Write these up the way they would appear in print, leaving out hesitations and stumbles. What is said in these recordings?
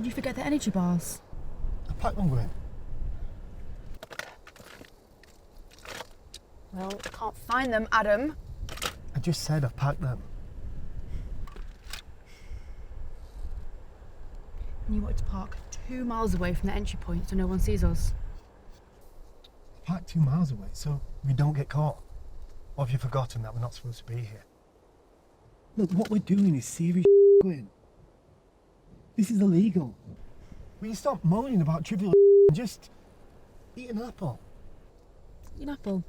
Did you forget the energy bars? I packed them, Gwen. Well, I can't find them, Adam. I just said I packed them. And you wanted to park 2 miles away from the entry point so no one sees us. I parked 2 miles away so we don't get caught. Or have you forgotten that we're not supposed to be here? Look, what we're doing is serious, Gwen. This is illegal. Will you stop moaning about trivial and just eat an apple? Eat an apple.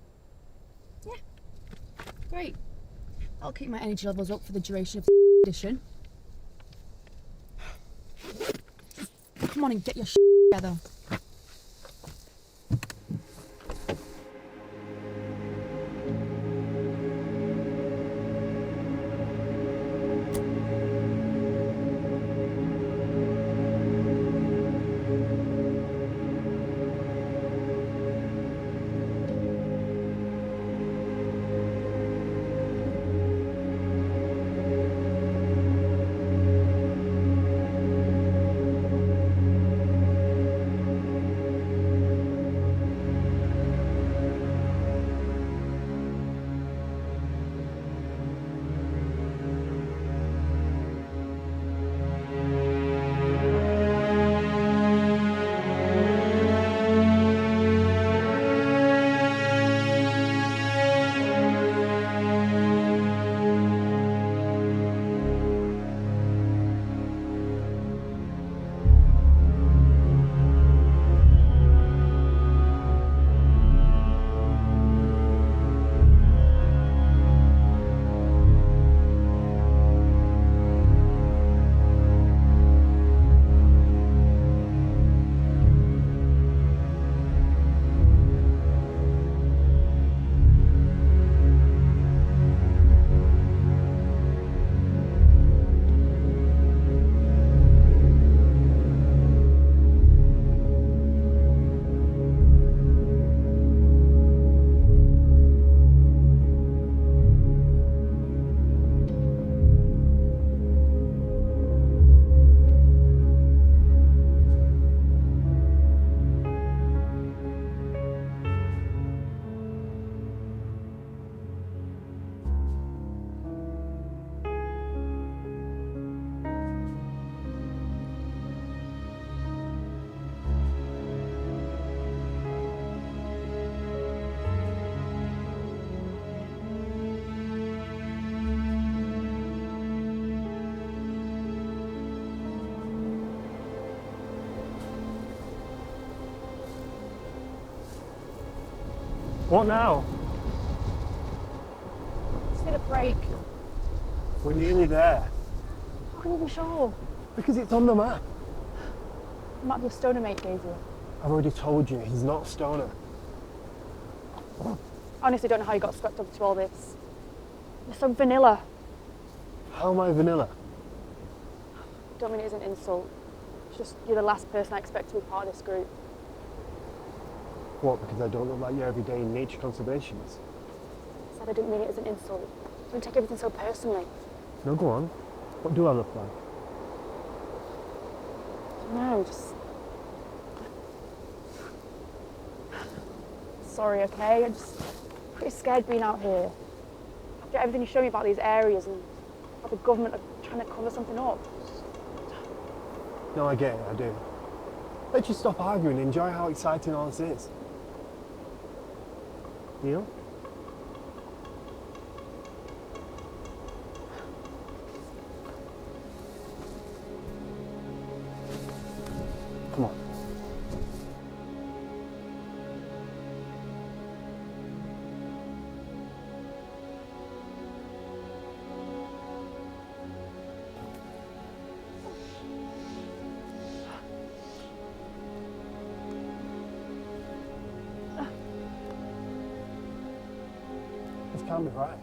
Yeah. Great. I'll keep my energy levels up for the duration of the edition. Come on and get your together. What now? Just need a break. We're nearly there. How can you be sure? Because it's on the map. The map your stoner mate gave you. I've already told you, he's not a stoner. I honestly don't know how you got swept up into all this. You're so vanilla. How am I vanilla? Don't mean it as an insult. It's just you're the last person I expect to be part of this group. What, because I don't look like your everyday nature conservationist? I said I didn't mean it as an insult. Don't take everything so personally. No, go on. What do I look like? No, just... Sorry, okay? I'm just pretty scared being out here. After everything you showed me about these areas and how the government are trying to cover something up. No, I get it, I do. Let's just stop arguing and enjoy how exciting all this is. Neil? Come on. This can't be right.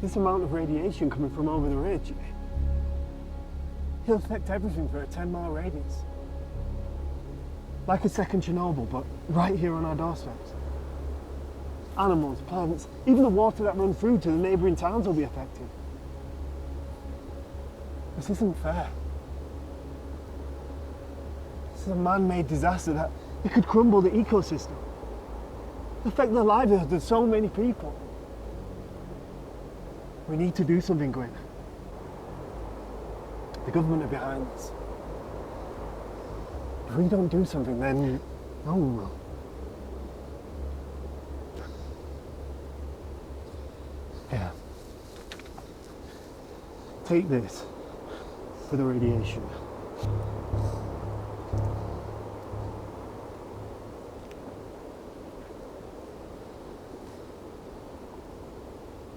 This amount of radiation coming from over the ridge, it'll affect everything for a 10-mile radius. Like a second Chernobyl, but right here on our doorsteps. Animals, plants, even the water that runs through to the neighbouring towns will be affected. This isn't fair. This is a man-made disaster that it could crumble the ecosystem, affect the livelihoods of so many people. We need to do something, Gwyn. The government are behind us. If we don't do something, then no one will. Yeah. Take this for the radiation.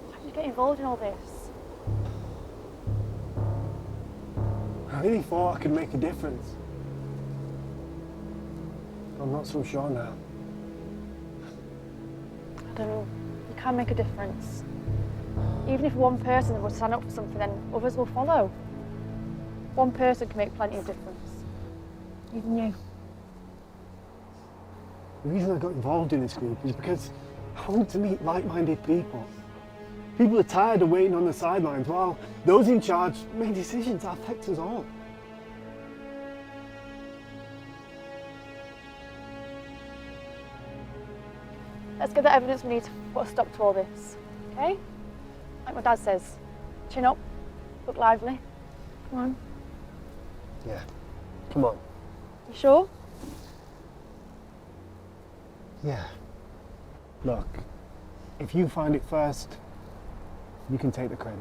Why did you get involved in all this? I really thought I could make a difference. I'm not so sure now. I don't know. You can make a difference. Even if one person would stand up for something, then others will follow. One person can make plenty of difference. Even you. The reason I got involved in this group is because I want to meet like-minded people. People are tired of waiting on the sidelines while those in charge make decisions that affect us all. Let's get the evidence we need to put a stop to all this, okay? Like my dad says, chin up, look lively. Come on. Yeah, come on. You sure? Yeah. Look, if you find it first, you can take the credit.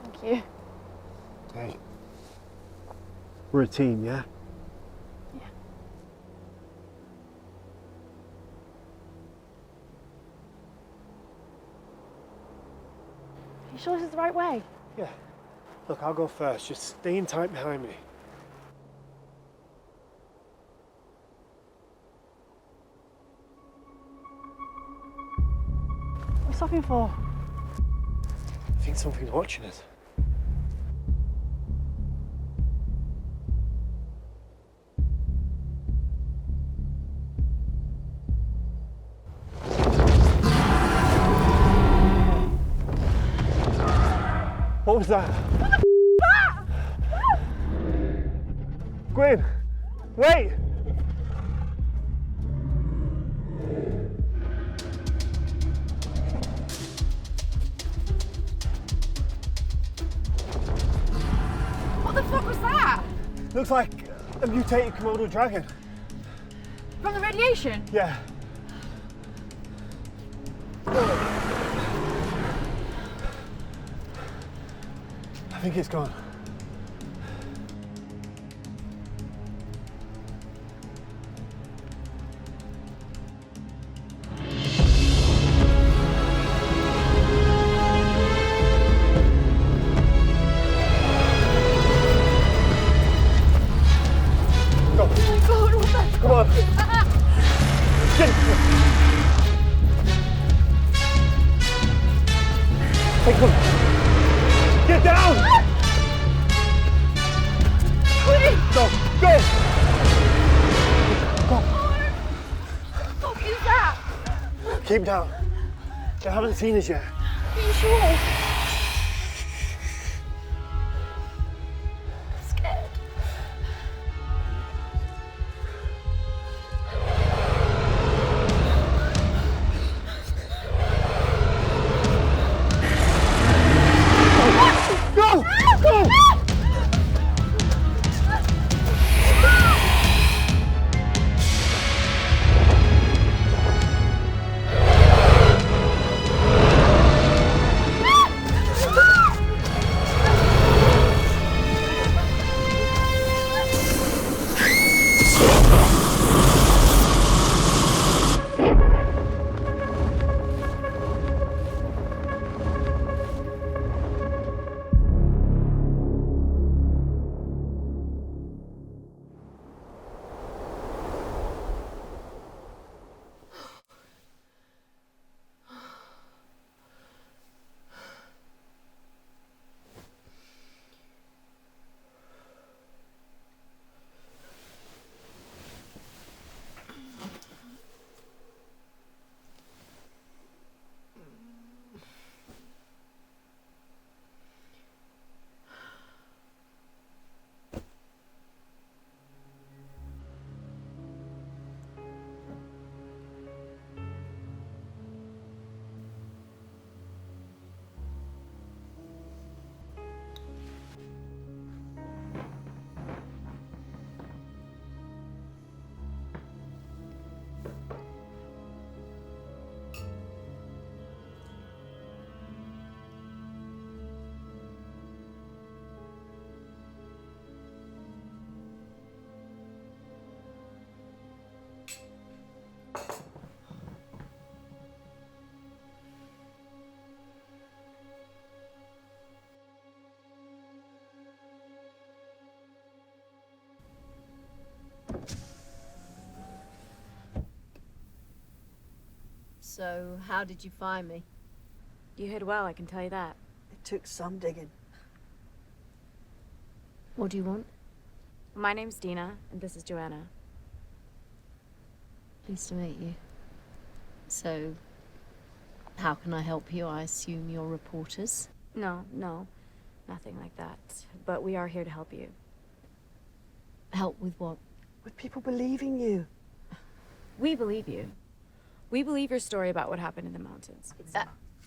Thank you. Hey, we're a team, yeah? Yeah. Are you sure this is the right way? Yeah. Look, I'll go first. Just stay in tight behind me. What are you stopping for? I think something's watching us. What was that? What the that? Gwyn, wait! What the fuck was that? Looks like a mutated Komodo dragon. From the radiation? Yeah. I think it's gone. Go. Oh my god, what the? Come on. Get. Hey, come. Get down! Quick! Go! Go! Go! What the fuck is that? Keep down. They haven't seen us yet. Are you sure? I'm scared. Go! Go! So, how did you find me? You hid well, I can tell you that. It took some digging. What do you want? My name's Dina, and this is Joanna. Pleased to meet you. So, how can I help you? I assume you're reporters? No, nothing like that. But we are here to help you. Help with what? With people believing you. We believe you. We believe your story about what happened in the mountains.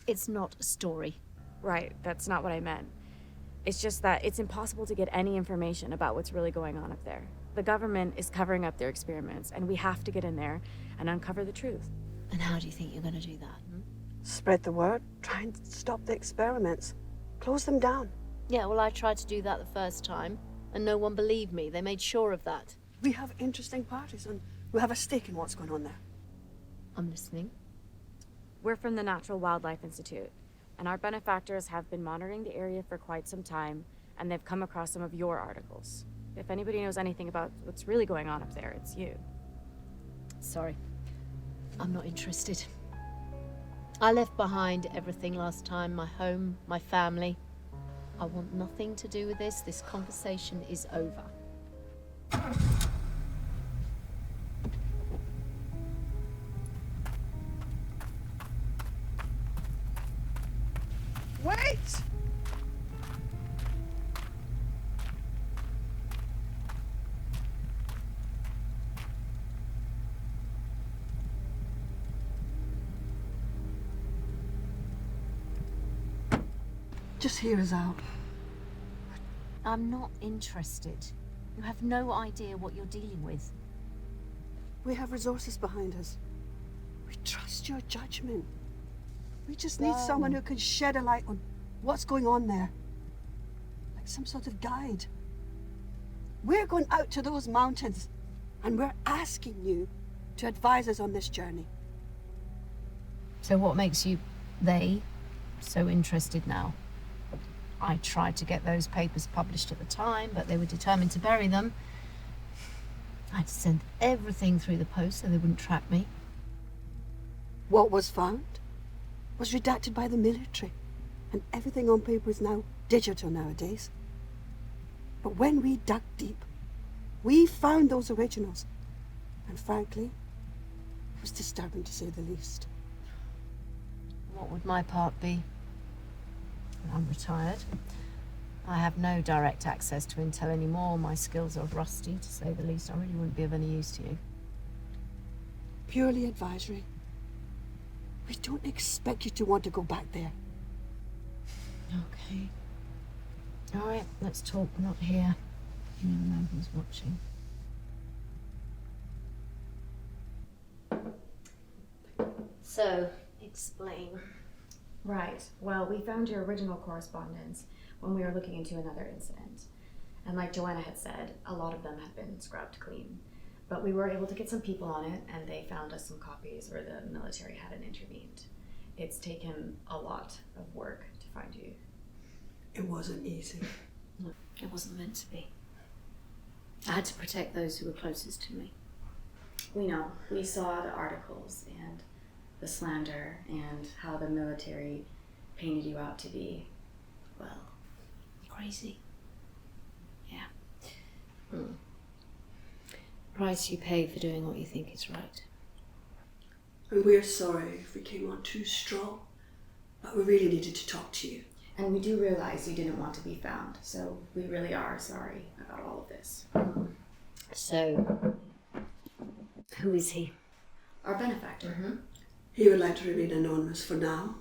It's not a story. Right, that's not what I meant. It's just that it's impossible to get any information about what's really going on up there. The government is covering up their experiments, and we have to get in there and uncover the truth. And how do you think you're going to do that? Spread the word, try and stop the experiments. Close them down. Yeah, well, I tried to do that the first time, and no one believed me. They made sure of that. We have interesting parties and we have a stake in what's going on there. I'm listening. We're from the Natural Wildlife Institute, and our benefactors have been monitoring the area for quite some time, and they've come across some of your articles. If anybody knows anything about what's really going on up there, it's you. Sorry. I'm not interested. I left behind everything last time, my home, my family. I want nothing to do with this. This conversation is over. Wait! Just hear us out. I'm not interested. You have no idea what you're dealing with. We have resources behind us. We trust your judgment. We just need someone who can shed a light on what's going on there. Like some sort of guide. We're going out to those mountains, and we're asking you to advise us on this journey. So what makes they, so interested now? I tried to get those papers published at the time, but they were determined to bury them. I had to send everything through the post so they wouldn't track me. What was found was redacted by the military, and everything on paper is now digital nowadays. But when we dug deep, we found those originals, and frankly, it was disturbing to say the least. What would my part be? I'm retired. I have no direct access to intel anymore. My skills are rusty, to say the least. I really wouldn't be of any use to you. Purely advisory. We don't expect you to want to go back there. Okay. All right, let's talk, not here. You never know who's watching. So, explain. Right. Well, we found your original correspondence when we were looking into another incident. And like Joanna had said, a lot of them had been scrubbed clean. But we were able to get some people on it, and they found us some copies where the military hadn't intervened. It's taken a lot of work to find you. It wasn't easy. No, it wasn't meant to be. I had to protect those who were closest to me. We know. We saw the articles and the slander and how the military painted you out to be, well, Crazy. Yeah. Price you pay for doing what you think is right. And we're sorry if we came on too strong, but we really needed to talk to you. And we do realize you didn't want to be found, so we really are sorry about all of this. So, who is he? Our benefactor. He would like to remain anonymous for now,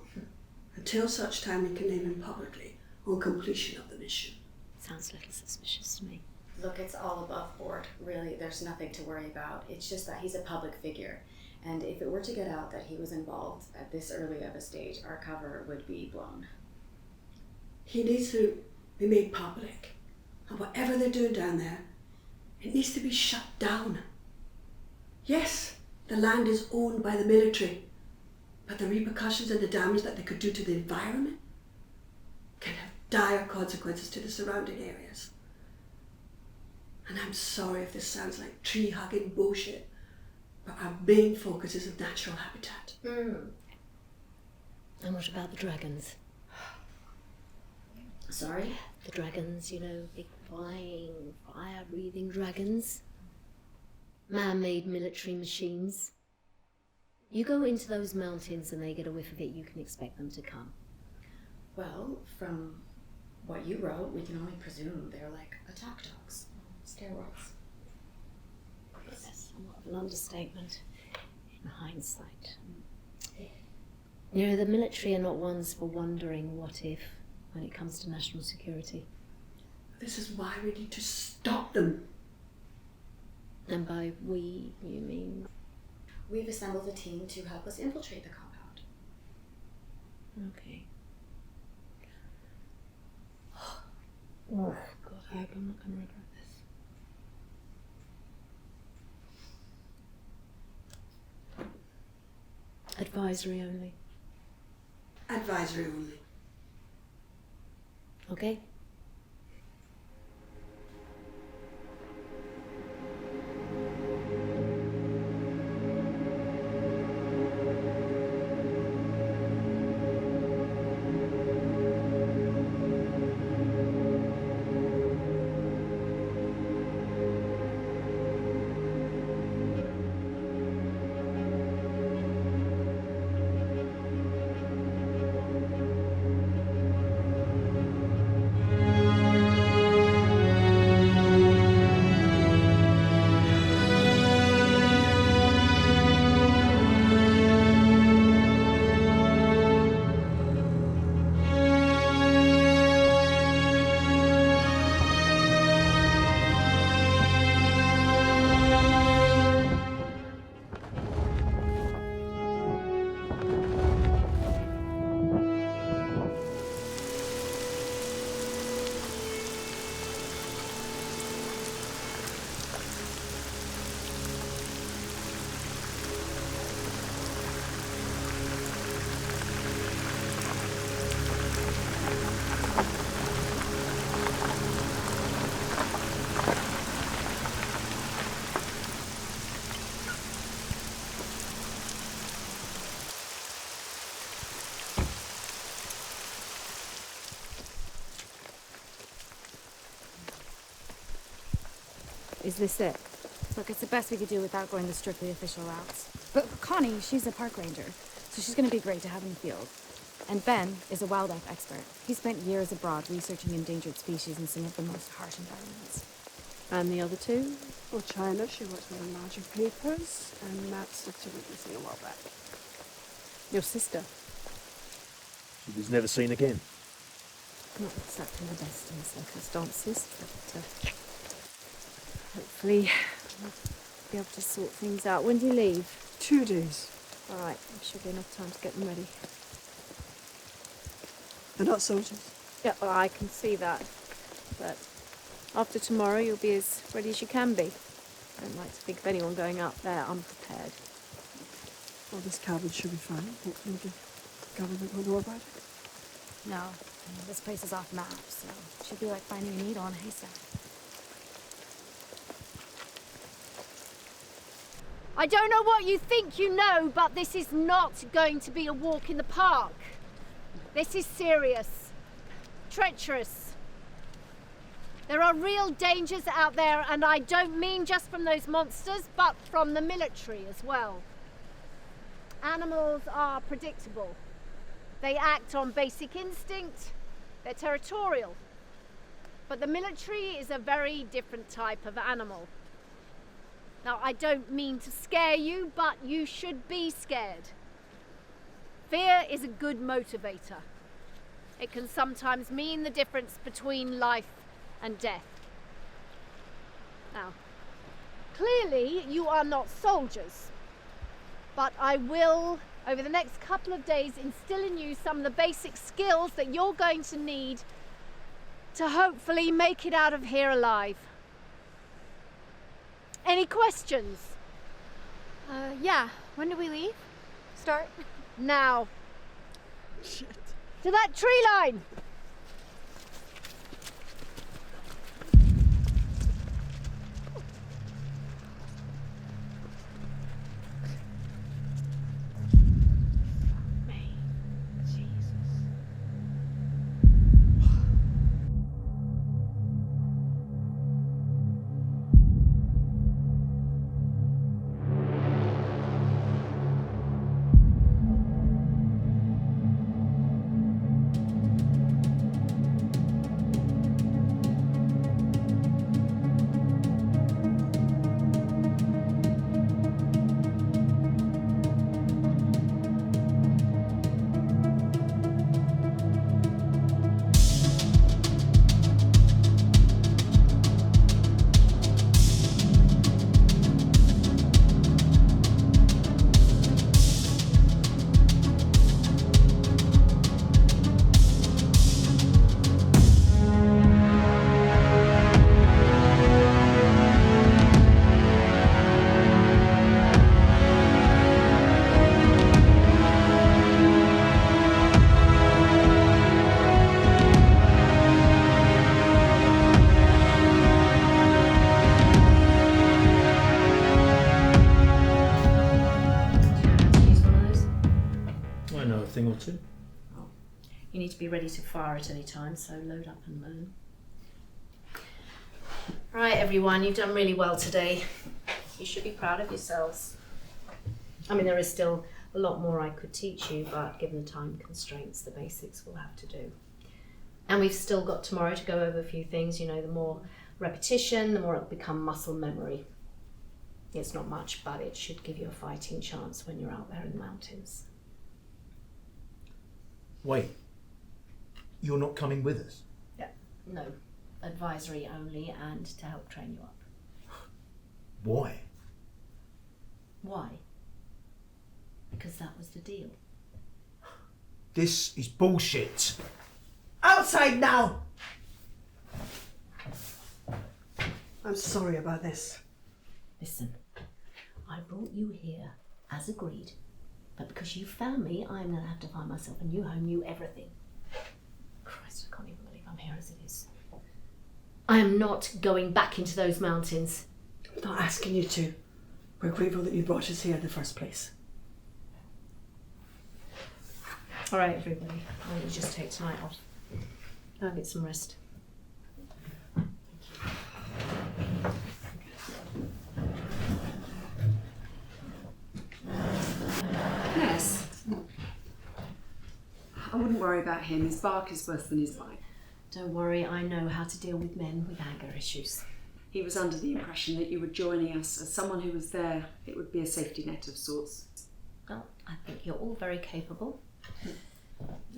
until such time we can name him publicly on completion of the mission. Sounds a little suspicious to me. Look, it's all above board. Really, there's nothing to worry about. It's just that he's a public figure. And if it were to get out that he was involved at this early of a stage, our cover would be blown. He needs to be made public. And whatever they're doing down there, it needs to be shut down. Yes, the land is owned by the military, but the repercussions and the damage that they could do to the environment can have dire consequences to the surrounding areas. And I'm sorry if this sounds like tree-hugging bullshit, but our main focus is of natural habitat. And what about the dragons? Sorry? The dragons, big flying, fire-breathing dragons. Man-made military machines. You go into those mountains and they get a whiff of it, you can expect them to come. Well, from what you wrote, we can only presume they're like attack dogs. Steroids. That's somewhat of an understatement in hindsight. The military are not ones for wondering what if when it comes to national security. This is why we need to stop them. And by we, you mean? We've assembled a team to help us infiltrate the compound. Okay. Oh, God, I hope I'm not going to regret this. Advisory only. Advisory only. Okay? Is this it? Look, it's the best we could do without going the strictly official routes. But Connie, she's a park ranger, so she's going to be great to have in the field. And Ben is a wildlife expert. He spent years abroad researching endangered species in some of the most harsh environments. And the other two? Well, China, she works with the larger papers, and Matt slipped her witnessing a while back. Your sister? She was never seen again. Not exactly the best in circumstances, but hopefully we'll be able to sort things out. When do you leave? 2 days. All right, there should be enough time to get them ready. They're not soldiers. Yeah, well, I can see that. But after tomorrow, you'll be as ready as you can be. I don't like to think of anyone going out there unprepared. Well, this cabin should be fine. Hopefully the government will know about it. No, I mean, this place is off map, so it should be like finding a needle in a haystack. I don't know what you think you know, but this is not going to be a walk in the park. This is serious, treacherous. There are real dangers out there, and I don't mean just from those monsters, but from the military as well. Animals are predictable. They act on basic instinct. They're territorial. But the military is a very different type of animal. Now, I don't mean to scare you, but you should be scared. Fear is a good motivator. It can sometimes mean the difference between life and death. Now, clearly you are not soldiers, but I will, over the next couple of days, instill in you some of the basic skills that you're going to need to hopefully make it out of here alive. Any questions? Yeah. When do we leave? Start? Now. Shit. To that tree line! May. Jeez. to? You need to be ready to fire at any time, so load up and learn. Right, everyone, you've done really well today. You should be proud of yourselves. I mean, there is still a lot more I could teach you, but given the time constraints, the basics we'll have to do. And we've still got tomorrow to go over a few things. You know, the more repetition, the more it'll become muscle memory. It's not much, but it should give you a fighting chance when you're out there in the mountains. Wait, you're not coming with us? No, advisory only and to help train you up. Why? Why? Because that was the deal. This is bullshit. Outside now! I'm sorry about this. Listen, I brought you here as agreed, but because you found me, I'm going to have to find myself a new home, new everything. Christ, I can't even believe I'm here as it is. I am not going back into those mountains. I'm not asking you to. We're grateful that you brought us here in the first place. All right, everybody, why don't you just take tonight off? I'll get some rest. Yes. I wouldn't worry about him. His bark is worse than his bite. Don't worry, I know how to deal with men with anger issues. He was under the impression that you were joining us as someone who was there. It would be a safety net of sorts. Well, I think you're all very capable.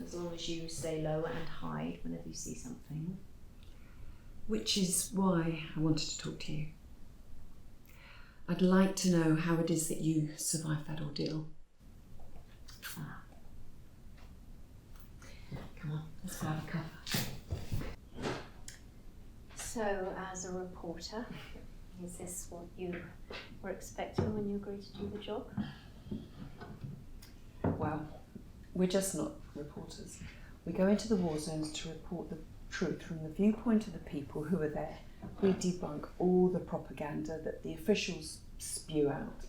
As long as you stay low and hide whenever you see something. Which is why I wanted to talk to you. I'd like to know how it is that you survived that ordeal. Come on, let's grab a cup. So, as a reporter, is this what you were expecting when you agreed to do the job? Well, we're just not reporters. We go into the war zones to report the truth from the viewpoint of the people who are there. We debunk all the propaganda that the officials spew out.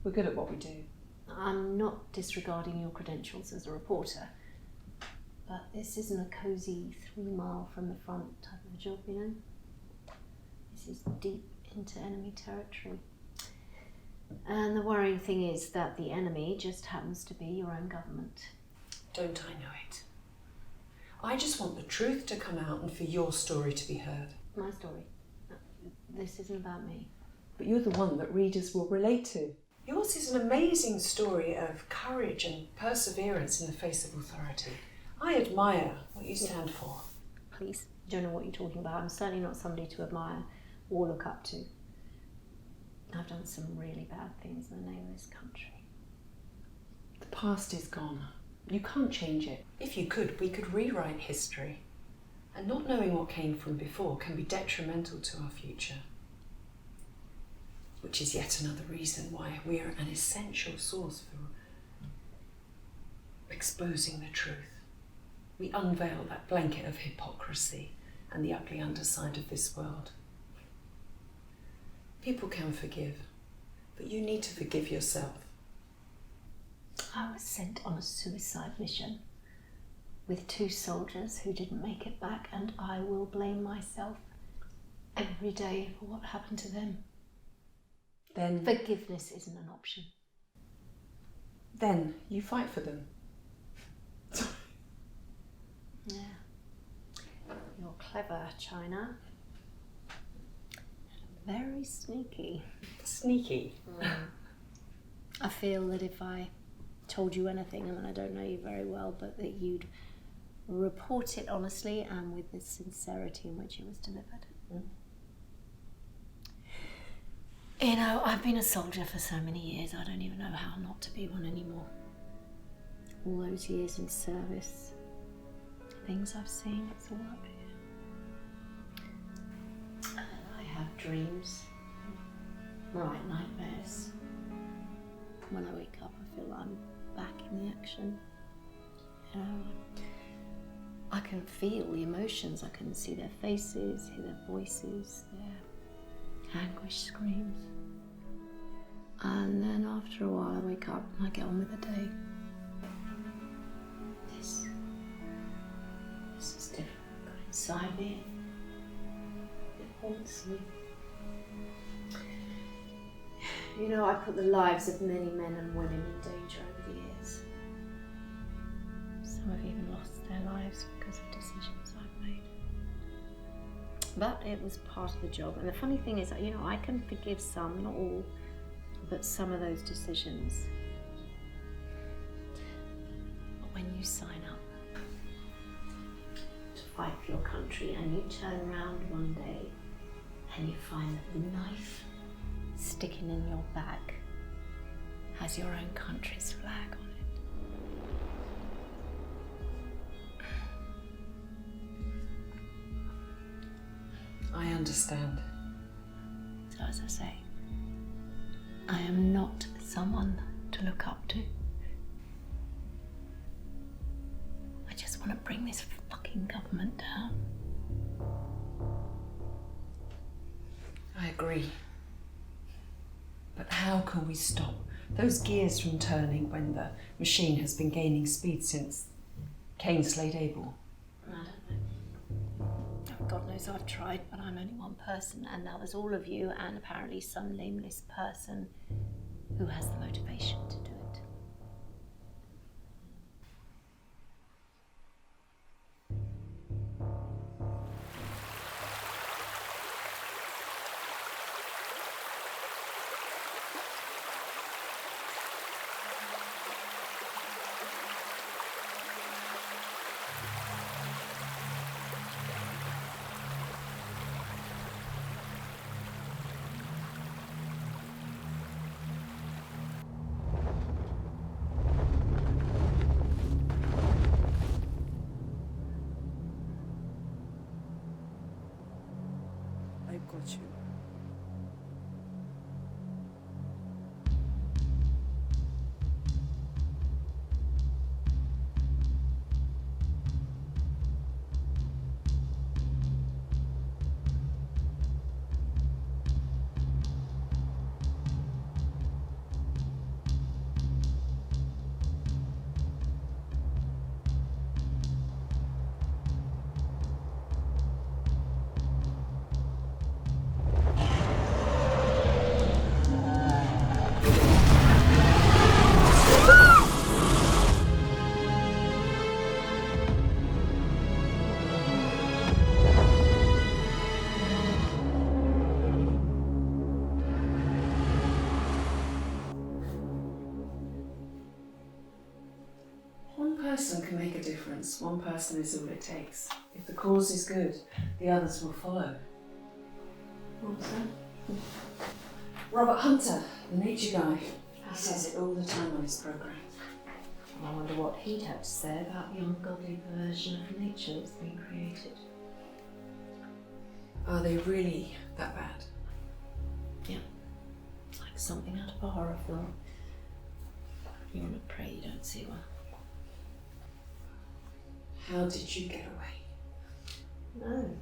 We're good at what we do. I'm not disregarding your credentials as a reporter, but this isn't a cosy 3 mile from the front type of job, you know? This is deep into enemy territory. And the worrying thing is that the enemy just happens to be your own government. Don't I know it? I just want the truth to come out and for your story to be heard. My story. This isn't about me. But you're the one that readers will relate to. Yours is an amazing story of courage and perseverance in the face of authority. I admire what you stand for. Please, you don't know what you're talking about. I'm certainly not somebody to admire or look up to. I've done some really bad things in the name of this country. The past is gone. You can't change it. If you could, we could rewrite history. And not knowing what came from before can be detrimental to our future. Which is yet another reason why we are an essential source for exposing the truth. We unveil that blanket of hypocrisy and the ugly underside of this world. People can forgive, but you need to forgive yourself. I was sent on a suicide mission with 2 soldiers who didn't make it back, and I will blame myself every day for what happened to them. Then Forgiveness isn't an option. you fight for them. Yeah. You're clever, China. Very sneaky. Sneaky. I feel that if I told you anything, I mean, I don't know you very well, but that you'd report it honestly and with the sincerity in which it was delivered. You know, I've been a soldier for so many years, I don't even know how not to be one anymore. All those years in service, things I've seen, it's all up here. I have dreams, right nightmares. When I wake up, I feel I'm back in the action. You know, I can feel the emotions, I can see their faces, hear their voices, their anguished screams. And then after a while I wake up and I get on with the day. inside me. It haunts me. You know, I put the lives of many men and women in danger over the years. Some have even lost their lives because of decisions I've made. But it was part of the job. And the funny thing is that, you know, I can forgive some, not all, but some of those decisions. But when you sign up to fight for your country and you turn around one day and you find that the knife sticking in your back has your own country's flag on it. I understand. So as I say, I am not someone to look up to. I just want to bring this fucking government down. I agree. But how can we stop those gears from turning when the machine has been gaining speed since Cain slayed Abel? I don't know. Oh, God knows I've tried, but I'm only one person, and now there's all of you and apparently some nameless person who has the motivation to do it. I've got you. One person can make a difference. One person is all it takes. If the cause is good, the others will follow. What's that? Robert Hunter, the nature guy. He says it all the time on his programme. I wonder what he'd have to say about the ungodly version of nature that's been created. Are they really that bad? Yeah, like something out of a horror film. You want to pray you don't see one. How did you get away? No.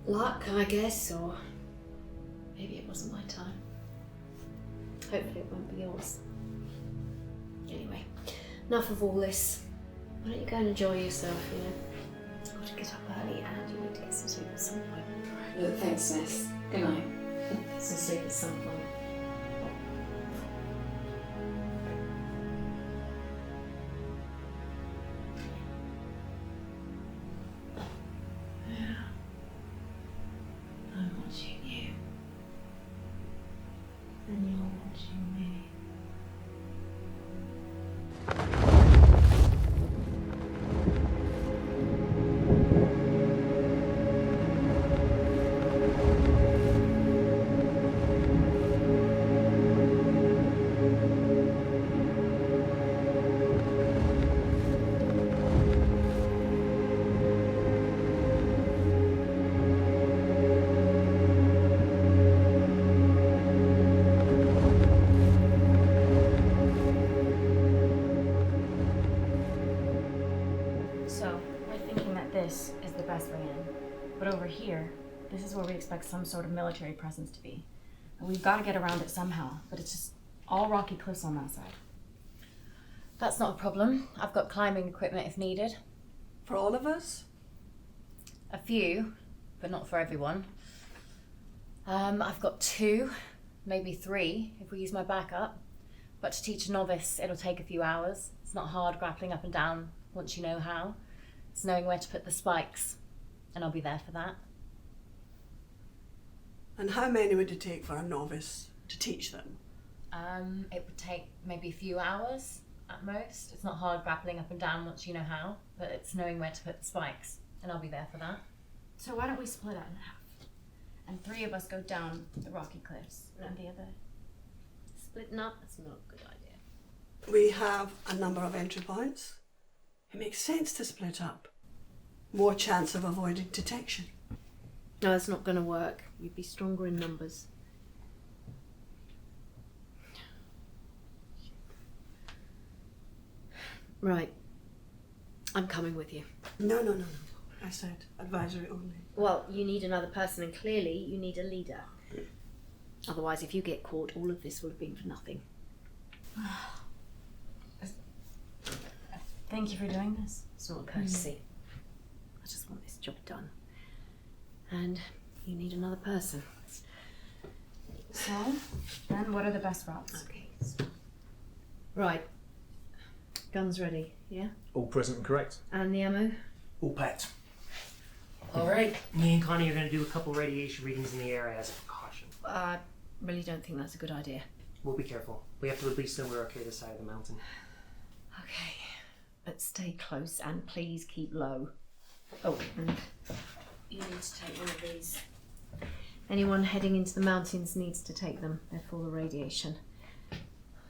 Luck, I guess, or maybe it wasn't my time. Hopefully it won't be yours. Anyway, enough of all this. Why don't you go and enjoy yourself, you know? You've got to get up early and you need to get some sleep at some point. Look, thanks, Ness. Good night. Some sleep at some point. I'm watching you. And you're watching me. So, we're thinking that this is the best way in. But over here, this is where we expect some sort of military presence to be. And we've got to get around it somehow, but it's just all rocky cliffs on that side. That's not a problem. I've got climbing equipment if needed. For all of us? A few, but not for everyone. I've got 2, maybe 3 if we use my backup. But to teach a novice, it'll take a few hours. It's not hard grappling up and down once you know how. It's knowing where to put the spikes, and I'll be there for that. And how many would it take for a novice to teach them? It would take maybe a few hours at most. It's not hard grappling up and down once you know how, but it's knowing where to put the spikes, and I'll be there for that. So why don't we split up in half? And 3 of us go down the rocky cliffs, and the other... Splitting up, that's not a good idea. We have a number of entry points. It makes sense to split up. More chance of avoiding detection. No, it's not going to work. You'd be stronger in numbers. Right. I'm coming with you. No. I said advisory only. Well, you need another person, and clearly you need a leader. Otherwise, if you get caught, all of this will have been for nothing. Thank you for doing this. It's not a courtesy. I just want this job done. And you need another person. So, then what are the best routes? Okay. Right. Guns ready, yeah? All present and correct. And the ammo? All packed. All right, me and Connie are going to do a couple radiation readings in the area as a precaution. I really don't think that's a good idea. We'll be careful. We have to at least know we're okay this side of the mountain. Okay. But stay close and please keep low. Oh, and you need to take one of these. Anyone heading into the mountains needs to take them. They're full of radiation.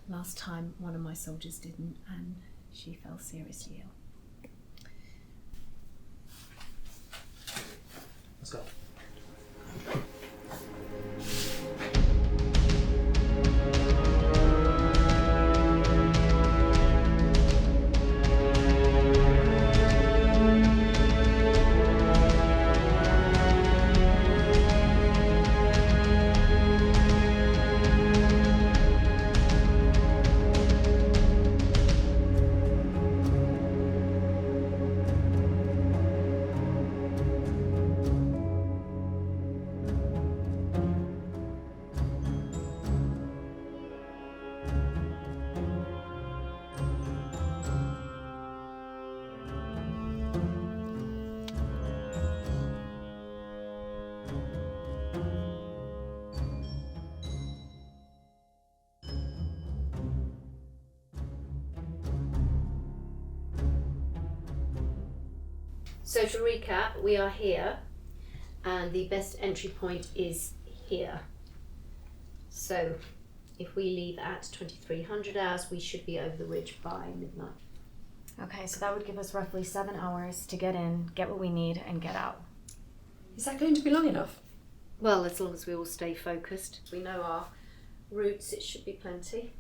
Last time one of my soldiers didn't, and she fell seriously ill. Let's go. So to recap, we are here, and the best entry point is here. So if we leave at 2300 hours, we should be over the ridge by midnight. Okay, so that would give us roughly 7 hours to get in, get what we need, and get out. Is that going to be long enough? Well, as long as we all stay focused, we know our routes, it should be plenty.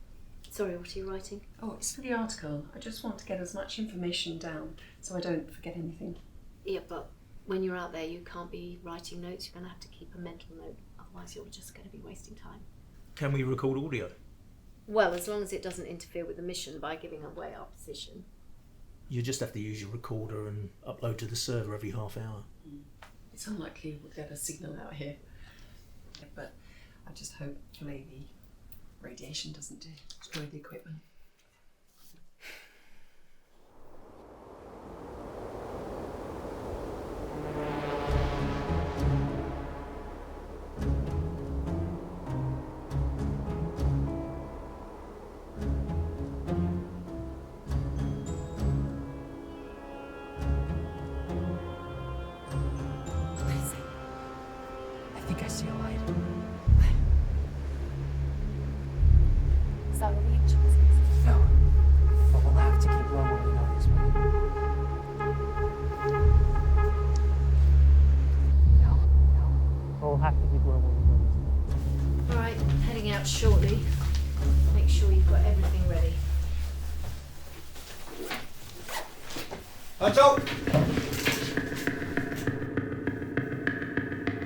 Sorry, what are you writing? Oh, it's for the article. I just want to get as much information down so I don't forget anything. Yeah, but when you're out there, you can't be writing notes. You're going to have to keep a mental note. Otherwise, you're just going to be wasting time. Can we record audio? Well, as long as it doesn't interfere with the mission by giving away our position. You just have to use your recorder and upload to the server every half hour. It's unlikely we'll get a signal out here. But I just hope maybe radiation doesn't destroy the equipment. I think I see a light. Is that what the angel is? No, but we'll have to keep low when we go this way. No. We'll have to keep low when we go this way. Alright, heading out shortly. Make sure you've got everything ready. Huncho!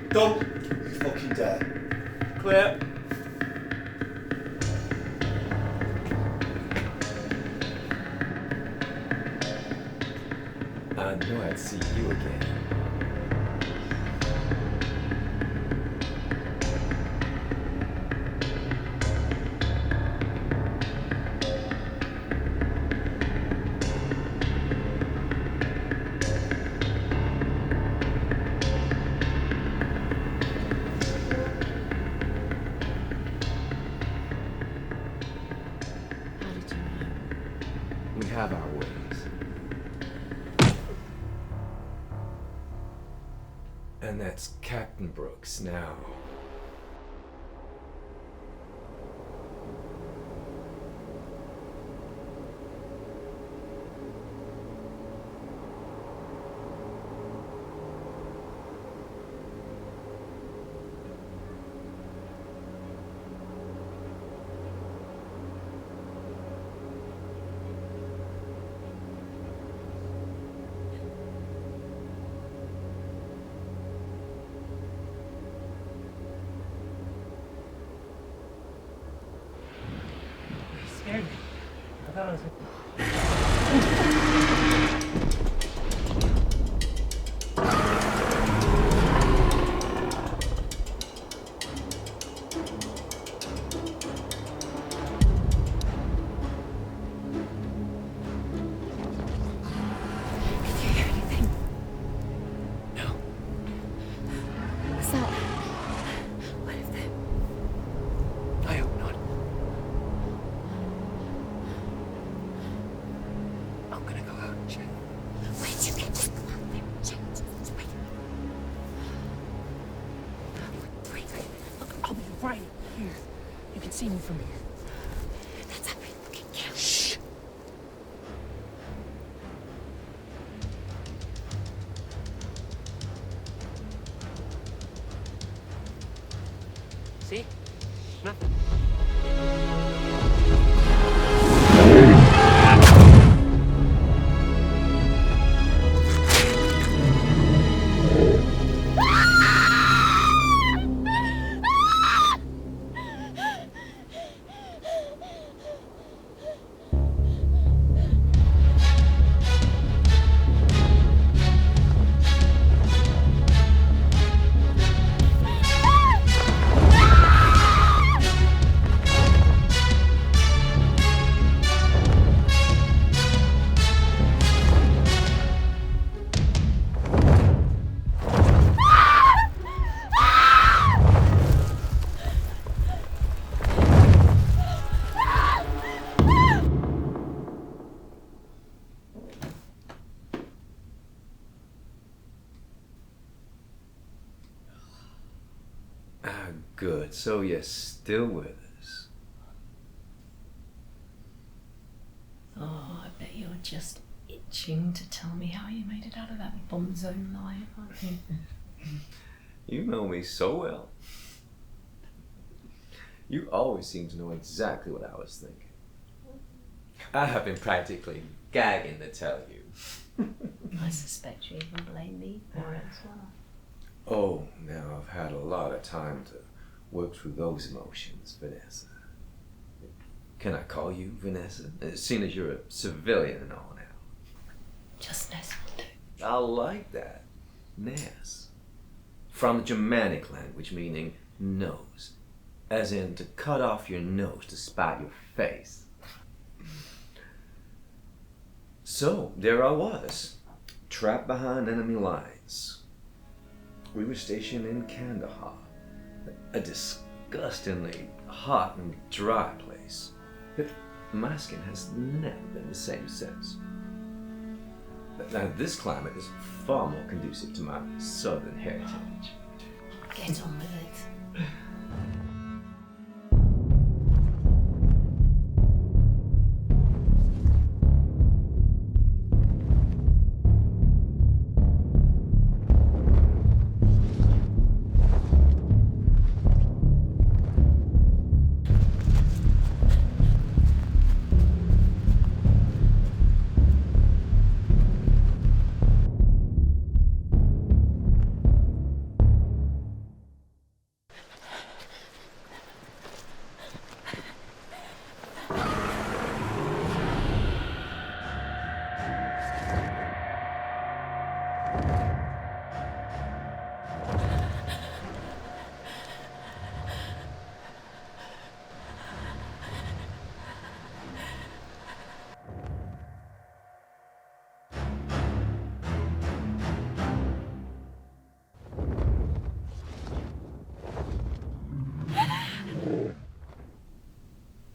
Don't you fucking dare. Clear. I knew I'd see you again. Captain Brooks now. Scared me. I thought I was. What's that? What if they... I hope not. I'm gonna go out and check. Wait, you can't just go out there and check. Just wait. Wait. Look, I'll be right here. You can see me from here. That's how we looking. Shh. See? Nothing. Good, so you're still with us. Oh, I bet you're just itching to tell me how you made it out of that bomb zone life, aren't you? You know me so well. You always seem to know exactly what I was thinking. I have been practically gagging to tell you. I suspect you even blame me for it as well. Oh, now I've had a lot of time to work through those emotions, Vanessa. Can I call you Vanessa? Seeing as you're a civilian and all now. Just Ness will do. I like that. Ness. From the Germanic language meaning nose. As in to cut off your nose to spite your face. So, there I was, trapped behind enemy lines. We were stationed in Kandahar, a disgustingly hot and dry place. But my skin has never been the same since. Now, this climate is far more conducive to my southern heritage. Get on with it.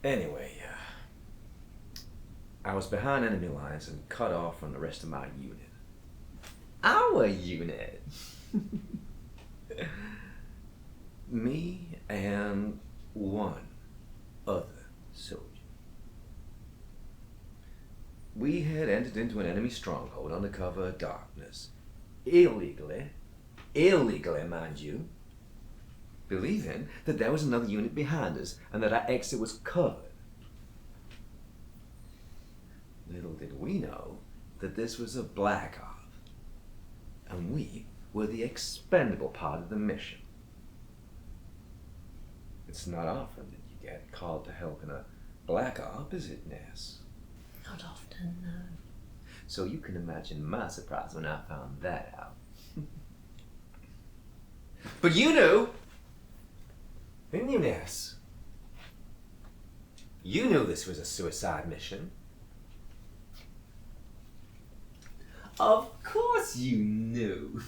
Anyway, I was behind enemy lines and cut off from the rest of my unit. Our unit! Me and one other soldier. We had entered into an enemy stronghold under cover of darkness. Illegally, mind you, believing that there was another unit behind us and that our exit was covered. Little did we know that this was a Black Op, and we were the expendable part of the mission. It's not often that you get called to help in a Black Op, is it, Ness? Not often, no. So you can imagine my surprise when I found that out. But you knew! Didn't you, Ness? You knew this was a suicide mission. Of course you knew.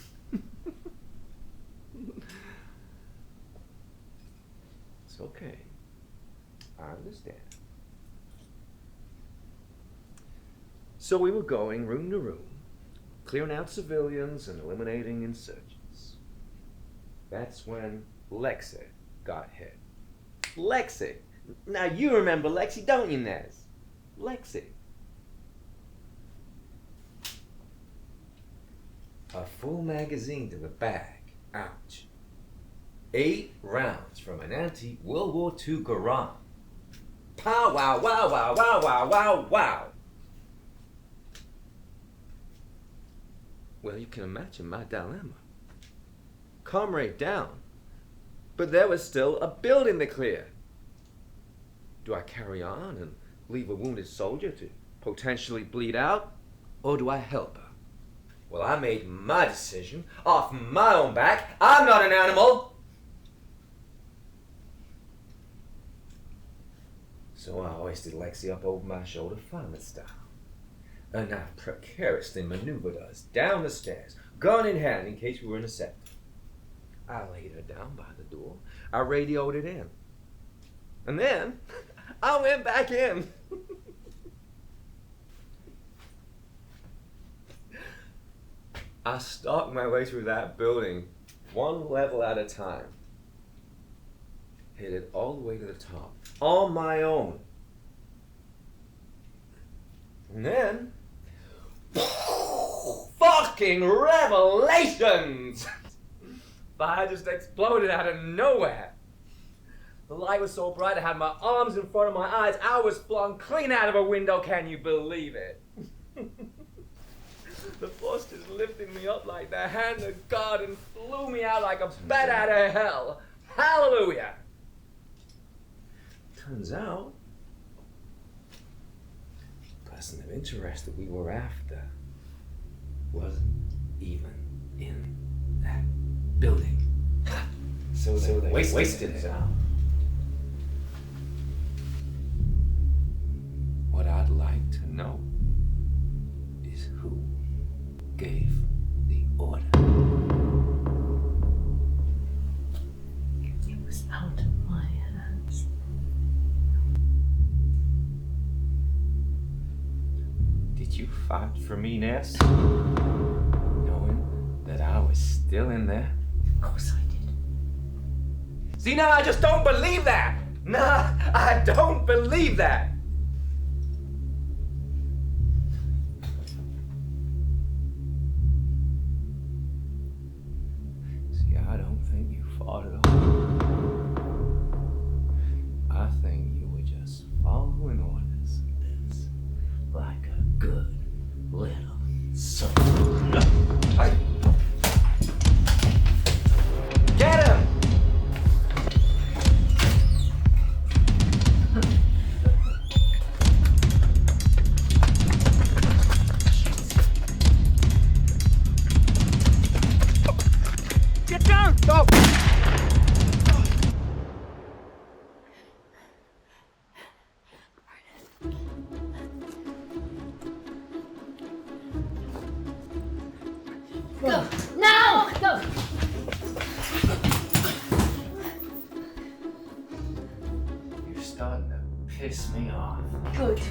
It's okay. I understand. So we were going room to room, clearing out civilians and eliminating insurgents. That's when Lexi got hit. Lexi! Now you remember Lexi, don't you, Nez? Lexi. A full magazine to the bag. Ouch. 8 rounds from an anti-World War II Garand. Pow, wow, wow, wow, wow, wow, wow, wow. Well, you can imagine my dilemma. Comrade down, but there was still a building to clear. Do I carry on and leave a wounded soldier to potentially bleed out, or do I help her? Well, I made my decision off my own back. I'm not an animal. So I hoisted Lexi up over my shoulder, fireman style. And I precariously maneuvered us down the stairs, gun in hand in case we were intercepted. I laid her down by the door. I radioed it in. And then I went back in. I stalked my way through that building, one level at a time. Hit it all the way to the top, on my own. And then, fucking revelations! Fire just exploded out of nowhere. The light was so bright I had my arms in front of my eyes. I was flung clean out of a window, can you believe it? The force just lifted me up like the hand of God and flew me out like a bat out of hell. Hallelujah! Turns out, the person of interest that we were after wasn't even in that building. So they wasted it out. What I'd like to know is who gave the order. It was out of my hands. Did you fight for me, Ness? Knowing that I was still in there? Of course I did. See, now I just don't believe that! Nah, I don't believe that! See, I don't think you fought at all. I think you were just following orders. This, like a good little son. Get him! Get down! Stop! Go! Now! Go! You're starting to piss me off. Good.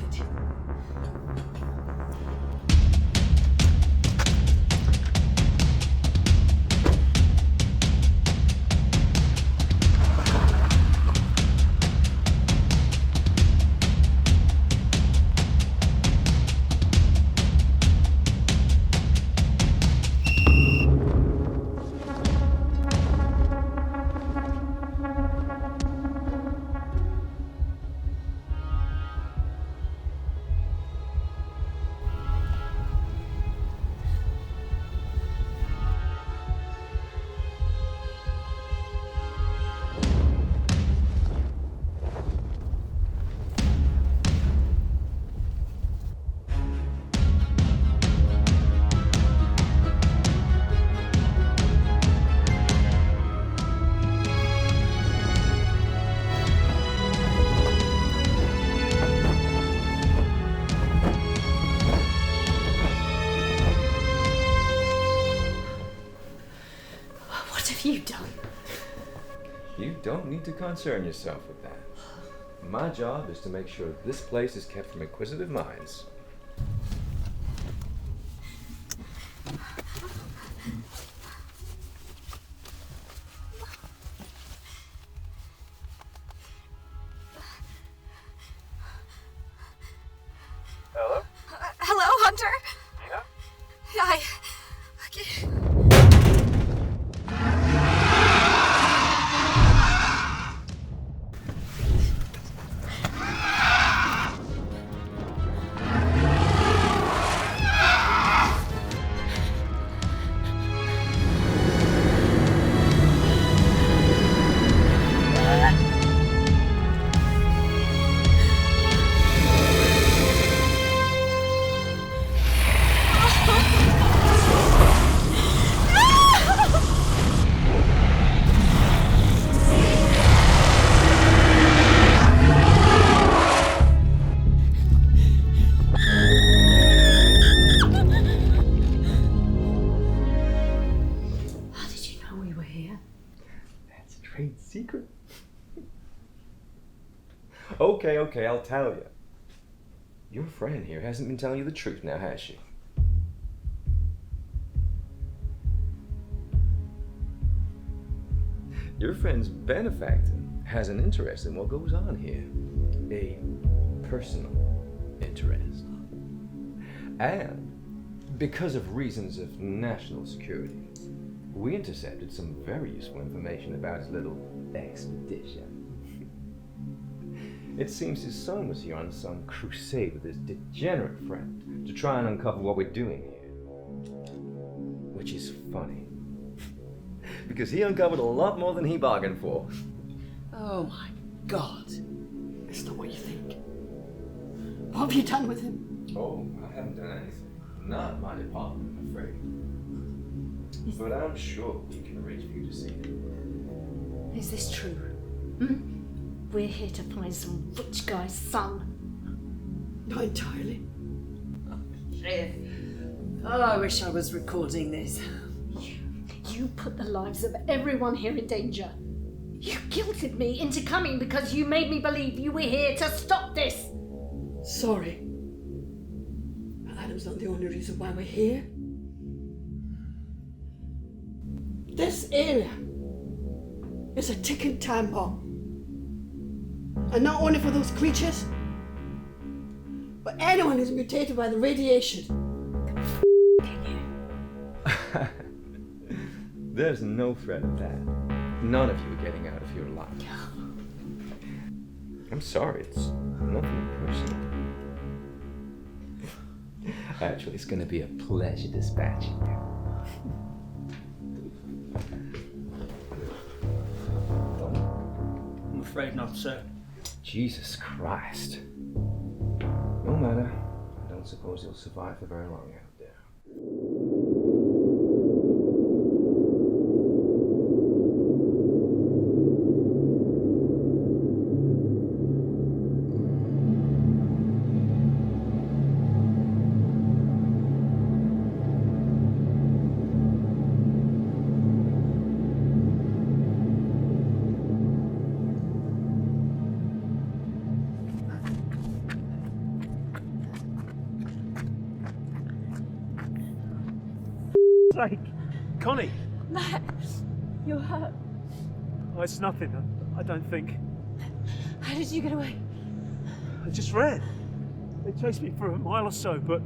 You don't need to concern yourself with that. My job is to make sure this place is kept from inquisitive minds. Hello? Hello, Hunter? Nina? How did you know we were here? That's a trade secret. Okay, I'll tell you. Your friend here hasn't been telling you the truth now, has she? Your friend's benefactor has an interest in what goes on here. A personal interest. And because of reasons of national security, we intercepted some very useful information about his little expedition. It seems his son was here on some crusade with his degenerate friend to try and uncover what we're doing here. Which is funny. Because he uncovered a lot more than he bargained for. Oh my God. It's not what you think. What have you done with him? Oh, I haven't done anything. Not my department, I'm afraid. But I'm sure we can arrange for you to see him. Is this true? We're here to find some rich guy's son. Not entirely. Shit. Oh, I wish I was recording this. You put the lives of everyone here in danger. You guilted me into coming because you made me believe you were here to stop this. Sorry. But Adam's not the only reason why we're here. This area is a ticking time bomb. And not only for those creatures, but anyone who's mutated by the radiation. There's no threat of that. None of you are getting out if you're alive. I'm sorry, it's nothing personal. Actually, it's going to be a pleasure dispatching you. I'm afraid not, sir. Jesus Christ. No matter. I don't suppose you'll survive for very long out there. Sake, Connie. Matt, you're hurt. Oh, it's nothing. I don't think. How did you get away? I just ran. They chased me for a mile or so, but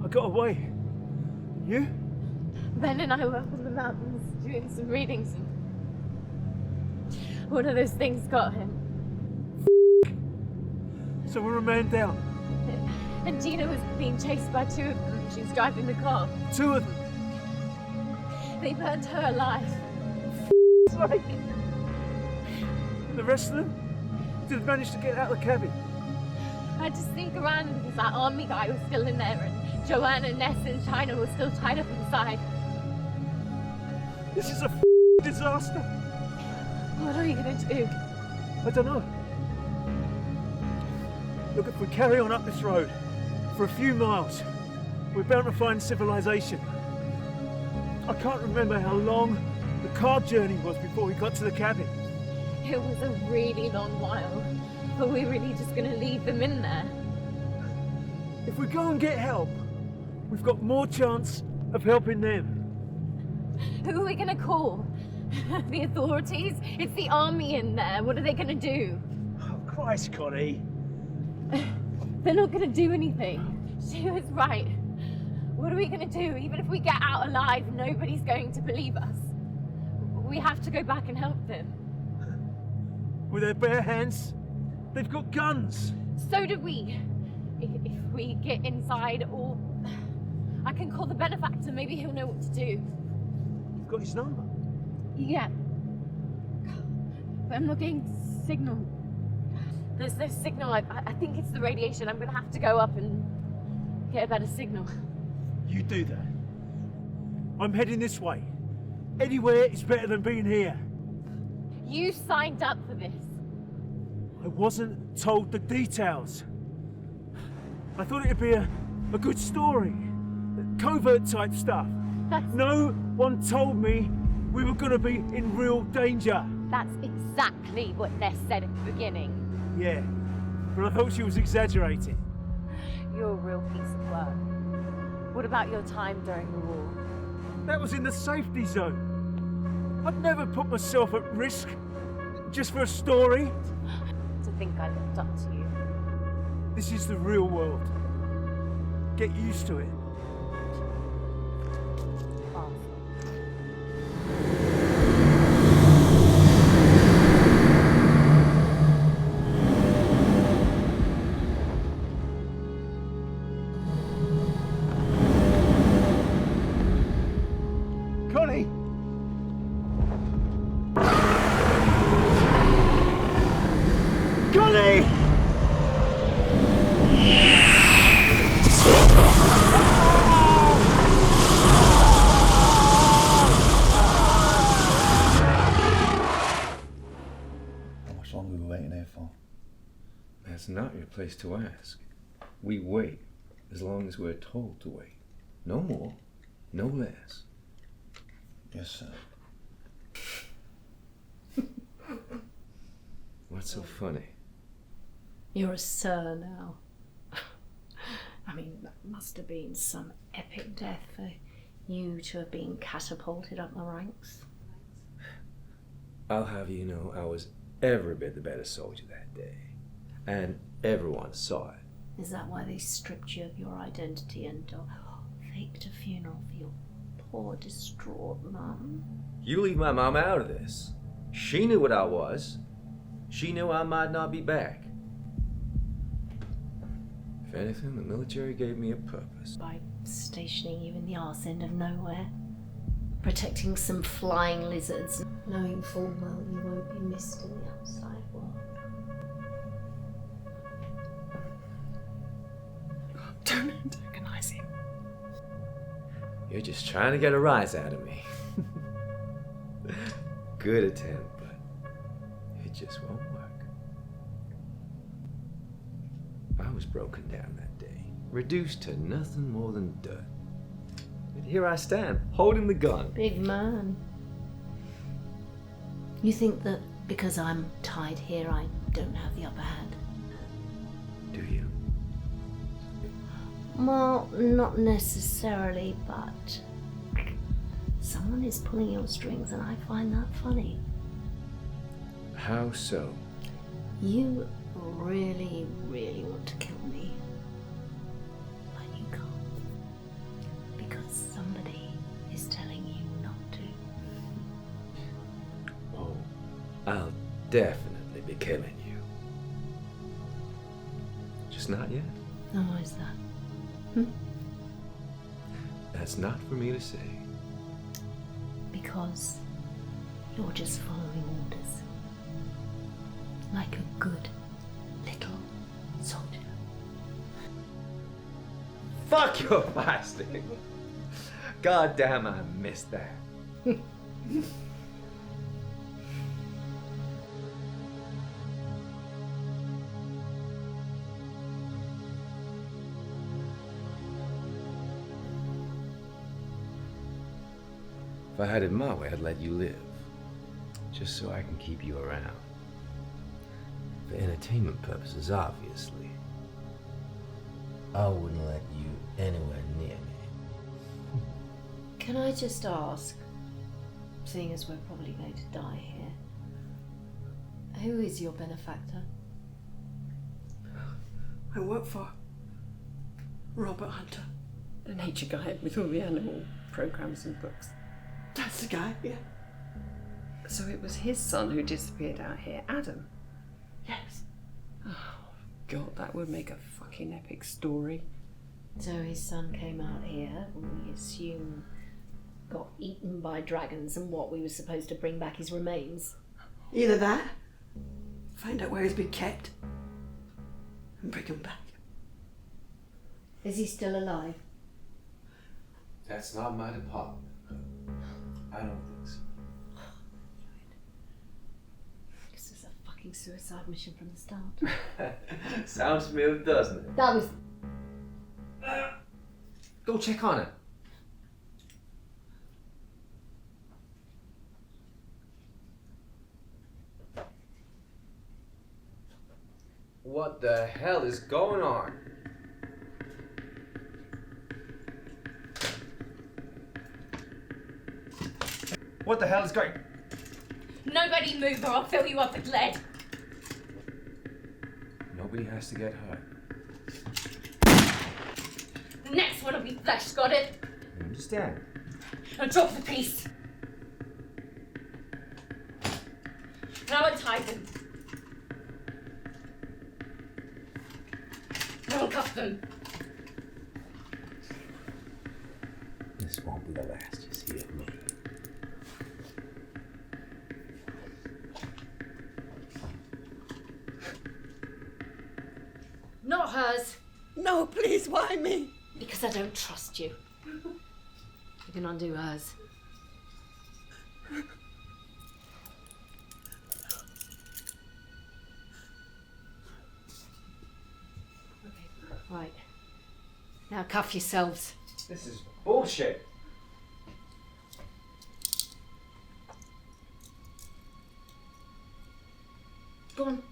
I got away. You? Ben and I were up in the mountains doing some readings, and one of those things got him. So we were a man down. And Gina was being chased by two of them. She was driving the car. Two of them. They burned her alive. Sake. And the rest of them? Did they manage to get out of the cabin? I had to sneak around because that army guy was still in there, and Joanna, Ness, and China were still tied up inside. This is a disaster. What are you gonna do? I don't know. Look, if we carry on up this road for a few miles, we're bound to find civilization. I can't remember how long the car journey was before we got to the cabin. It was a really long while. But we're really just gonna leave them in there. If we go and get help, we've got more chance of helping them. Who are we gonna call? The authorities? It's the army in there. What are they gonna do? Oh, Christ, Connie. They're not gonna do anything. She was right. What are we gonna do? Even if we get out alive, nobody's going to believe us. We have to go back and help them. With their bare hands, they've got guns. So do we. If we get inside, or I can call the benefactor. Maybe he'll know what to do. You've got his number? Yeah. But I'm not getting signal. There's no signal. I think it's the radiation. I'm gonna have to go up and get a better signal. You do that. I'm heading this way. Anywhere is better than being here. You signed up for this. I wasn't told the details. I thought it'd be a good story. Covert type stuff. No one told me we were gonna be in real danger. That's exactly what Ness said at the beginning. Yeah, but I thought she was exaggerating. You're a real piece of work. What about your time during the war? That was in the safety zone. I'd never put myself at risk just for a story. To think I looked up to you. This is the real world. Get used to it. Connie! Connie! How much longer are we waiting here for? That's not your place to ask. We wait as long as we're told to wait. No more, no less. Yes, sir. What's so funny? You're a sir now. I mean, that must have been some epic death for you to have been catapulted up the ranks. I'll have you know I was every bit the better soldier that day. And everyone saw it. Is that why they stripped you of your identity and faked a funeral for your poor, distraught mum? You leave my mom out of this. She knew what I was. She knew I might not be back. If anything, the military gave me a purpose. By stationing you in the arse end of nowhere, protecting some flying lizards, knowing full well you won't be missed in the outside world. Don't antagonize him. You're just trying to get a rise out of me. Good attempt, but it just won't work. I was broken down that day, reduced to nothing more than dirt. And here I stand, holding the gun. Big man. You think that because I'm tied here, I don't have the upper hand? Do you? Well, not necessarily, but someone is pulling your strings and I find that funny. How so? You really, really want to kill me, but you can't. Because somebody is telling you not to. Oh, I'll definitely be killing you. Just not yet. Oh, why is that? That's not for me to say. Because you're just following orders. Like a good little soldier. Fuck your fasting! God damn, I missed that. If I had it my way, I'd let you live. Just so I can keep you around. For entertainment purposes, obviously. I wouldn't let you anywhere near me. Can I just ask, seeing as we're probably going to die here, who is your benefactor? I work for Robert Hunter. The nature guide with all the animal programs and books. That's the guy, yeah. So it was his son who disappeared out here, Adam? Yes. Oh, God, that would make a fucking epic story. So his son came out here, we assume got eaten by dragons, and what, we were supposed to bring back his remains? Either that, find out where he's been kept, and bring him back. Is he still alive? That's not my department. I don't think so. This was a fucking suicide mission from the start. Sounds familiar, doesn't it? That was... Go check on it. What the hell is going on? What the hell is going... Nobody move or I'll fill you up with lead. Nobody has to get hurt. The next one will be flesh, got it? I understand. Now drop the piece. Now untie them. Now uncuff them. This won't be the last you see of me. Not hers. No, please, why me? Because I don't trust you. You can undo hers. Right. Now cuff yourselves. This is bullshit. Go on.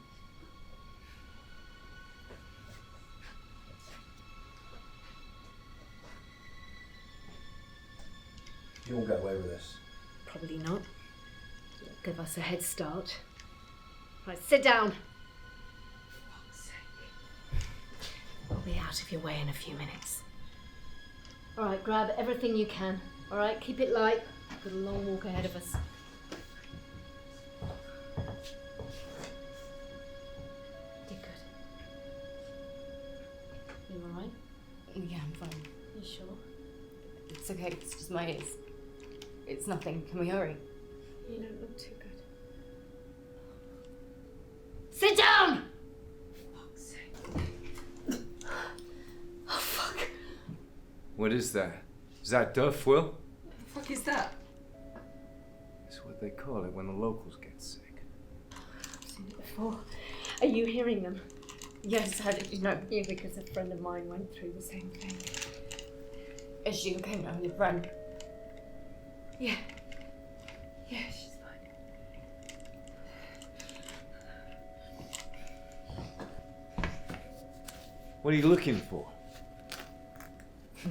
You won't get away with this. Probably not. It'll give us a head start. Right, sit down. We'll be out of your way in a few minutes. All right, grab everything you can. All right, keep it light. We've got a long walk ahead of us. You're good. You all right? Yeah, I'm fine. You sure? It's okay, it's just my ears. It's nothing. Can we hurry? You don't look too good. Sit down! Oh, fuck. What is that? Is that duff, Will? What the fuck is that? It's what they call it when the locals get sick. I've seen it before. Are you hearing them? Yes, how did you know? Yeah, because a friend of mine went through the same thing. Is she okay now, your friend? Yeah. Yeah, she's fine. What are you looking for? A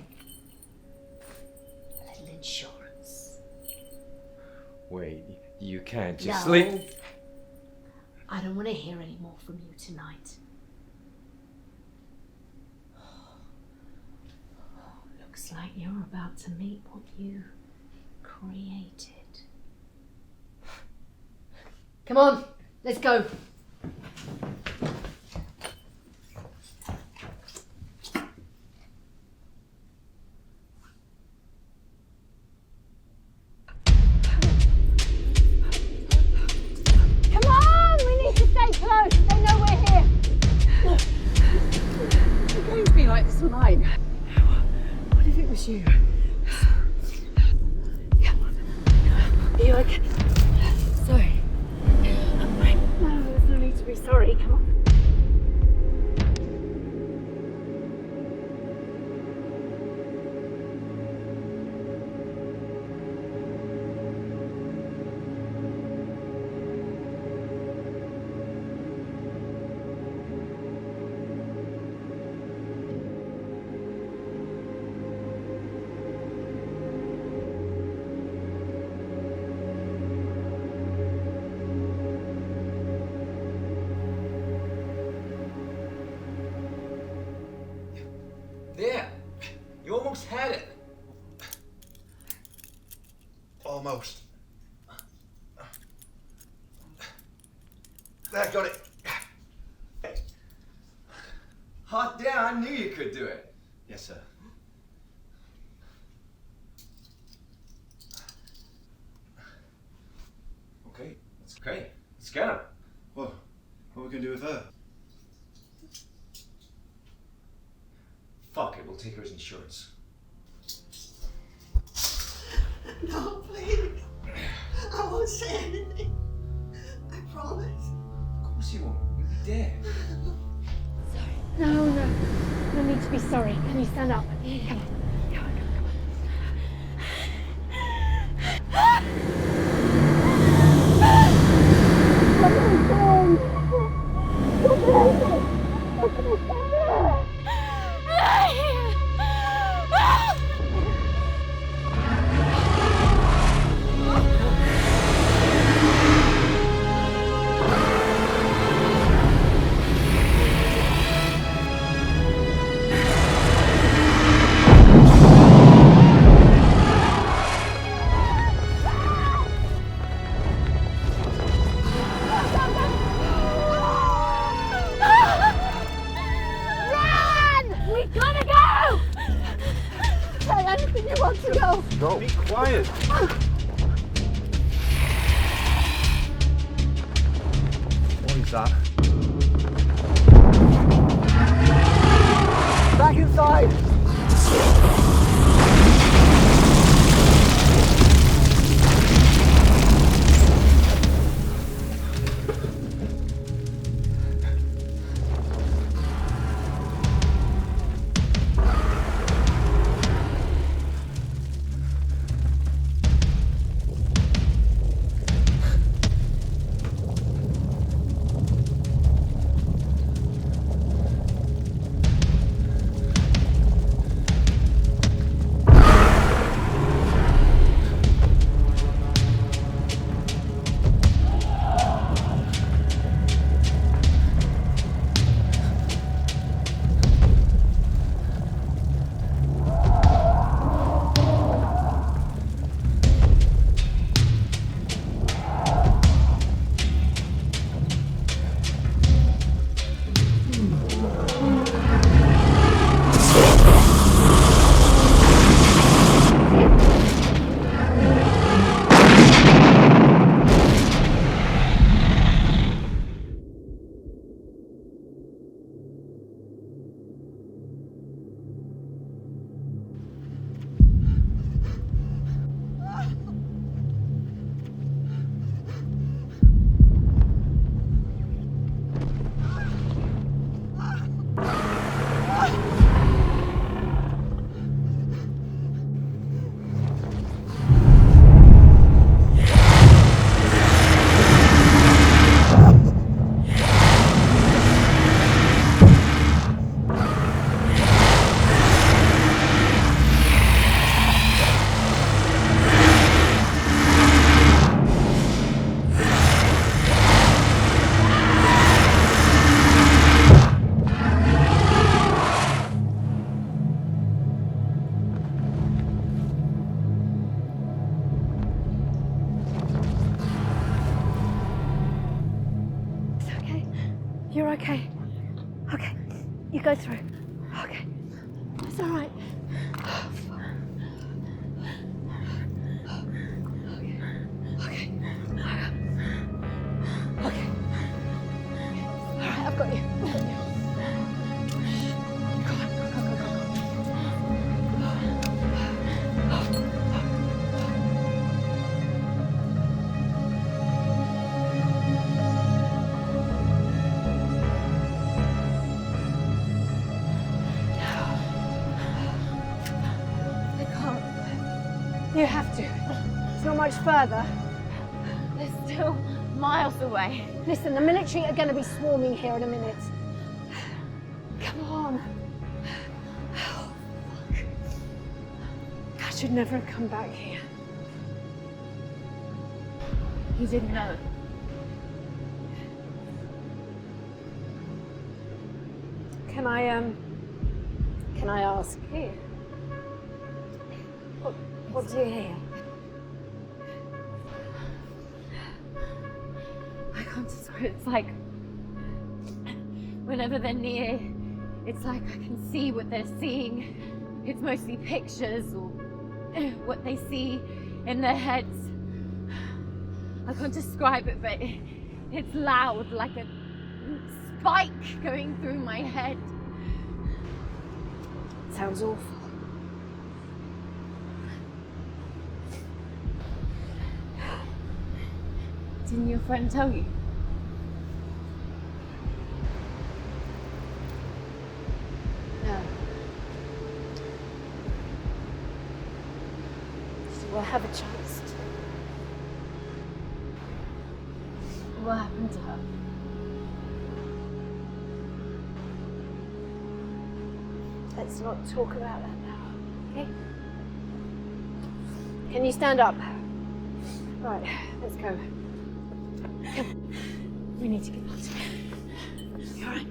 little insurance. Wait, you can't just No. leave. I don't want to hear any more from you tonight. Looks like you're about to meet what you created. Come on, let's go. Come on! We need to stay close. They know we're here. You're going to be like this mine. What if it was you? Are you okay? Sorry. I'm fine. No, there's no need to be sorry. Come on. There, got it. Hot damn, I knew you could do it. Yes, sir. Okay, that's great. Let's get her. What are we gonna do with her? Fuck it, we'll take her as insurance. No, please. I won't say anything. I promise. Of course you won't. You'll be dead. No. No need to be sorry. Can you stand up? Come on. No. Be quiet. What is that? Back inside! You're okay. Okay. You go through. Okay. It's all right. Okay. Okay. All right, I've got you. I've got you. Come on, go. You have to. It's not much further. They're still miles away. Listen, the military are going to be swarming here in a minute. Come on. Oh, fuck. I should never have come back here. You didn't know. Can I ask here? What do you hear? I can't decide. It's like whenever they're near, it's like I can see what they're seeing. It's mostly pictures or what they see in their heads. I can't describe it, but it's loud, like a spike going through my head. Sounds awful. Didn't your friend tell you? No. Do I have a chance to? What happened to her? Let's not talk about that now, okay? Can you stand up? Right, let's go. Come. We need to get out of here. You alright?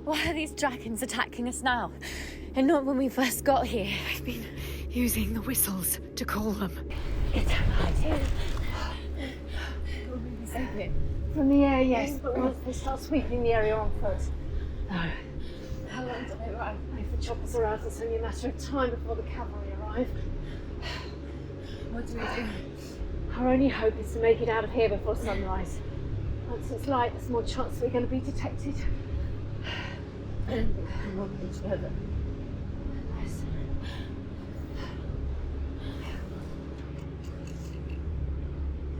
Why are these dragons attacking us now? And not when we first got here. I've been using the whistles to call them. Get out here. From the air, yes, but once they start sweeping the area on foot. No. How long do they run? If the choppers are out, it's only a matter of time before the cavalry arrive. What do we do? Our only hope is to make it out of here before sunrise. Once it's light, there's more chance we're going to be detected. And we want each other. Yes.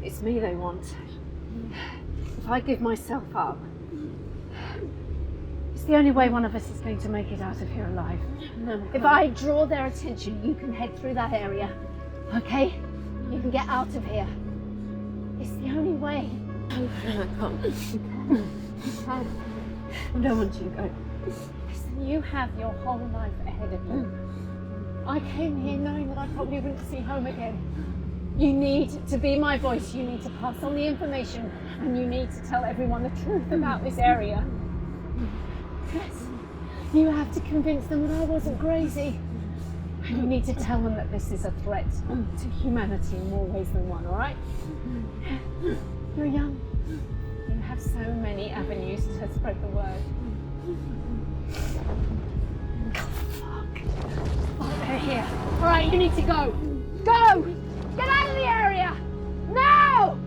It's me they want. If I give myself up, it's the only way one of us is going to make it out of here alive. No, if I draw their attention, you can head through that area, okay? You can get out of here. It's the only way. No, I can't. You can. I don't want you to go. Listen, you have your whole life ahead of you. I came here knowing that I probably wouldn't see home again. You need to be my voice. You need to pass on the information, and you need to tell everyone the truth about this area. Yes, you have to convince them that I wasn't crazy. And you need to tell them that this is a threat to humanity in more ways than one, all right? You're young. You have so many avenues to spread the word. Oh, they're here. All right, you need to go. Go! Get out of the area! Now!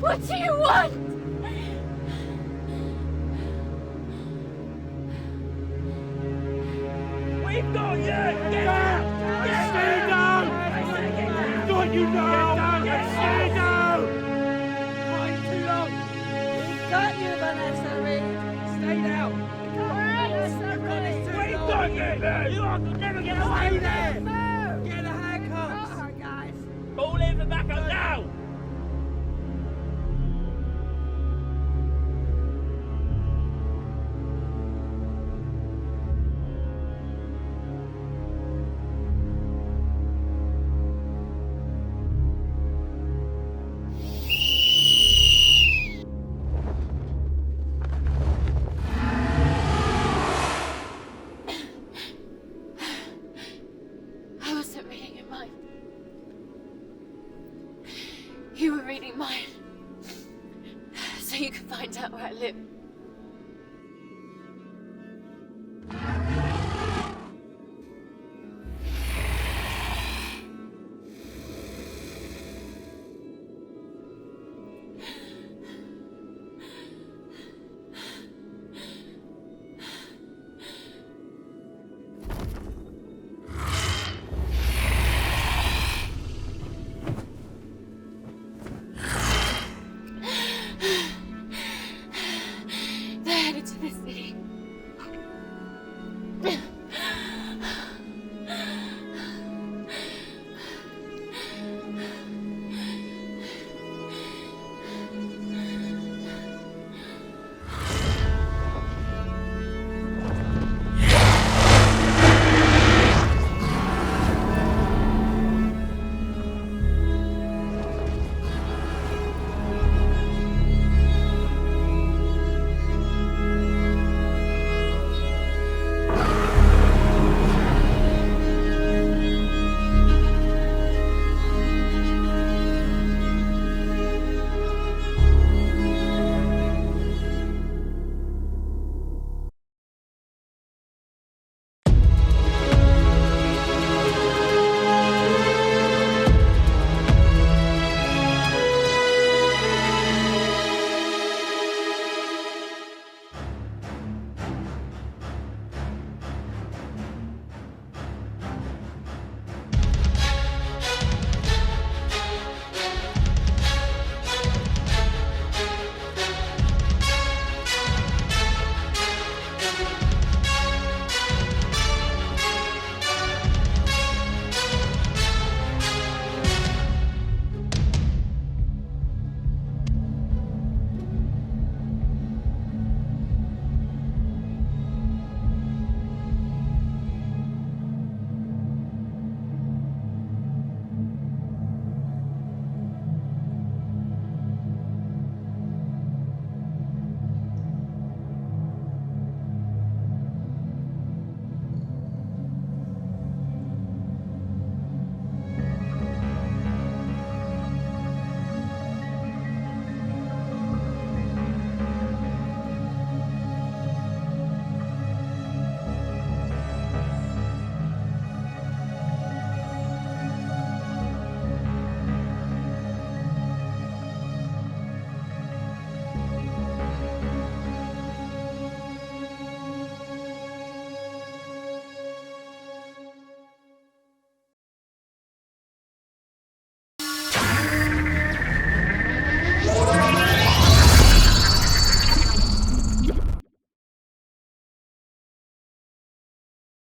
What do you want? We've got you! Get out! Stay down! I thought you down! Get down! Too long! We've got you, Vanessa Reed! Stay down! Vanessa Reed! What are you doing there? You are to never get away Stay there! there! Get a handcuff! Guys! All in the back up now! I wasn't reading your mind. You were reading mine. So you could find out where I live.